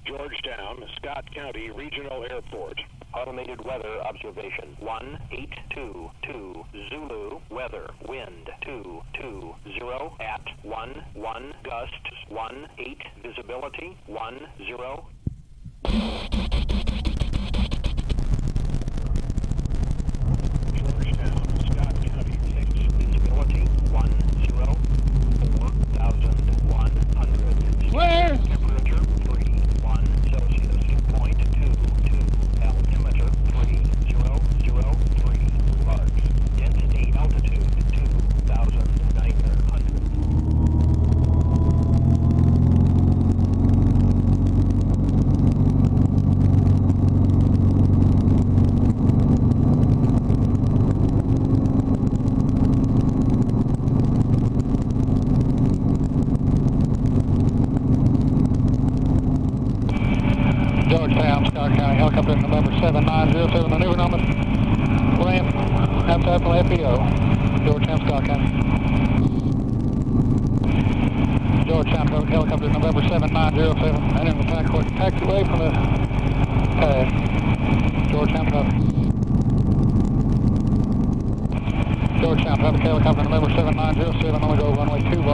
Georgetown, Scott County Regional Airport. Automated weather observation. 1822 Zulu weather. Wind 220 at 11 gusts 18 visibility 10. Georgetown, Scott County 6 visibility 104,100. Where? Temperature 31 Celsius. Point 22. Altimeter 3003. Large. Density altitude 2,900. Georgetown, Scott County, helicopter November 7907, maneuver number, land, after FPO, Georgetown, Scott County. Georgetown, helicopter November 7907, entering the taxiway from the pad, Georgetown, Georgetown, traffic helicopter November 7907, I'm going to go runway 21.